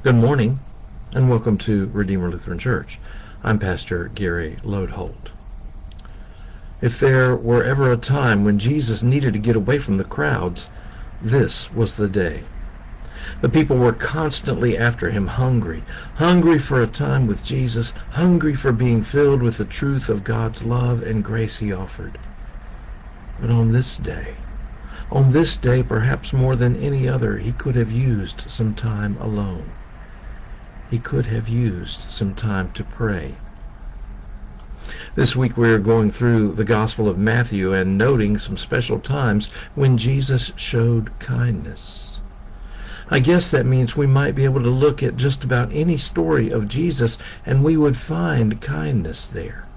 Good morning, and welcome to Redeemer Lutheran Church. I'm Pastor Gary Lodeholt. If there were ever a time when Jesus needed to get away from the crowds, this was the day. The people were constantly after him, hungry for a time with Jesus, hungry for being filled with the truth of God's love and grace he offered. But on this day, perhaps more than any other, he could have used some time alone. He could have used some time to pray. This week we are going through the Gospel of Matthew and noting some special times when Jesus showed kindness. I guess that means we might be able to look at just about any story of Jesus and we would find kindness there.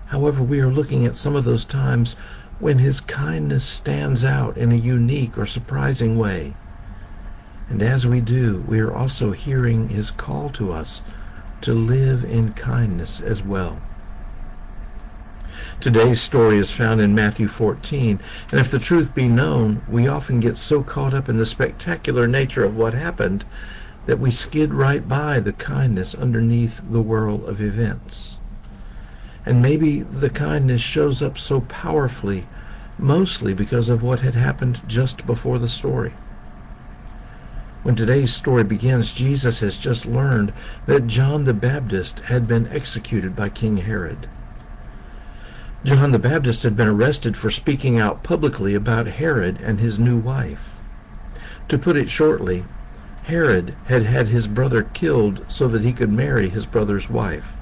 However, we are looking at some of those times when his kindness stands out in a unique or surprising way. And as we do, we are also hearing his call to us to live in kindness as well. Today's story is found in Matthew 14, and if the truth be known, we often get so caught up in the spectacular nature of what happened that we skid right by the kindness underneath the whirl of events. And maybe the kindness shows up so powerfully, mostly because of what had happened just before the story. When today's story begins, Jesus has just learned that John the Baptist had been executed by King Herod. John the Baptist had been arrested for speaking out publicly about Herod and his new wife. To put it shortly, Herod had had his brother killed so that he could marry his brother's wife.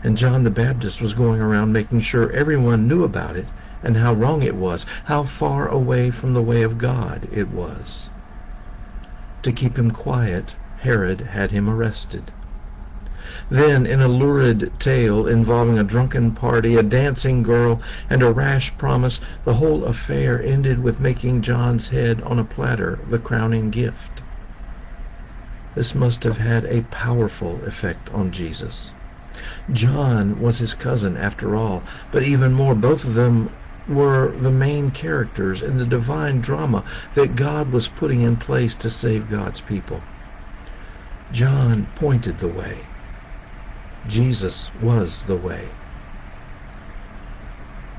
And John the Baptist was going around making sure everyone knew about it and how wrong it was, how far away from the way of God it was. To keep him quiet, Herod had him arrested. Then, in a lurid tale involving a drunken party, a dancing girl, and a rash promise, the whole affair ended with making John's head on a platter the crowning gift. This must have had a powerful effect on Jesus. John was his cousin, after all, but even more, both of them were the main characters in the divine drama that God was putting in place to save God's people. John pointed the way. Jesus was the way.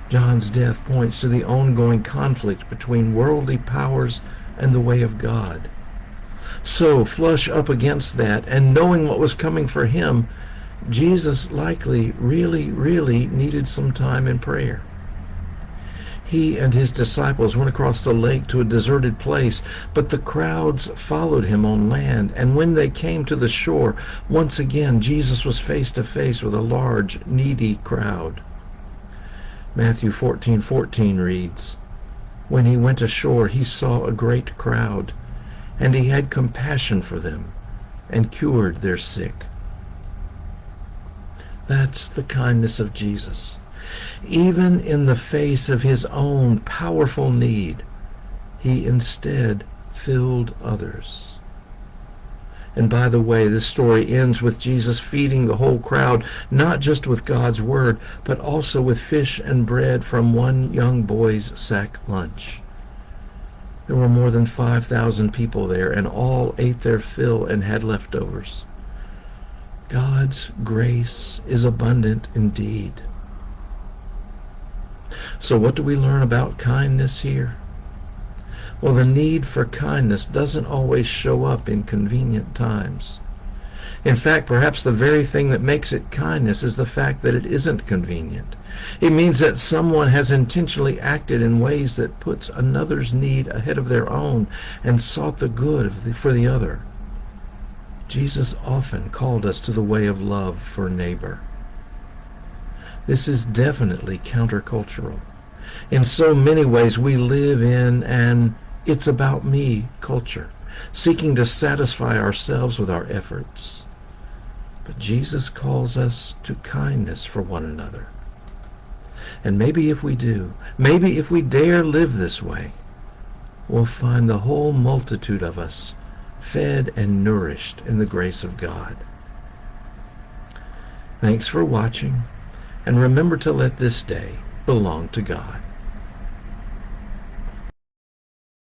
John's death points to the ongoing conflict between worldly powers and the way of God. So, flush up against that, and knowing what was coming for him, Jesus likely really needed some time in prayer. He and his disciples went across the lake to a deserted place, but the crowds followed him on land, and when they came to the shore, once again Jesus was face to face with a large, needy crowd. Matthew 14:14 reads, "When he went ashore, he saw a great crowd, and he had compassion for them, and cured their sick." That's the kindness of Jesus. Even in the face of his own powerful need, he instead filled others. And by the way, this story ends with Jesus feeding the whole crowd, not just with God's word, but also with fish and bread from one young boy's sack lunch. There were more than 5,000 people there, and all ate their fill and had leftovers. God's grace is abundant indeed. So what do we learn about kindness here? Well, the need for kindness doesn't always show up in convenient times. In fact, perhaps the very thing that makes it kindness is the fact that it isn't convenient. It means that someone has intentionally acted in ways that puts another's need ahead of their own and sought the good for the other. Jesus often called us to the way of love for neighbor. This is definitely countercultural. In so many ways, we live in an "it's about me" culture, seeking to satisfy ourselves with our efforts. But Jesus calls us to kindness for one another. And maybe if we do, maybe if we dare live this way, we'll find the whole multitude of us fed and nourished in the grace of God. Thanks for watching, and remember to let this day belong to God.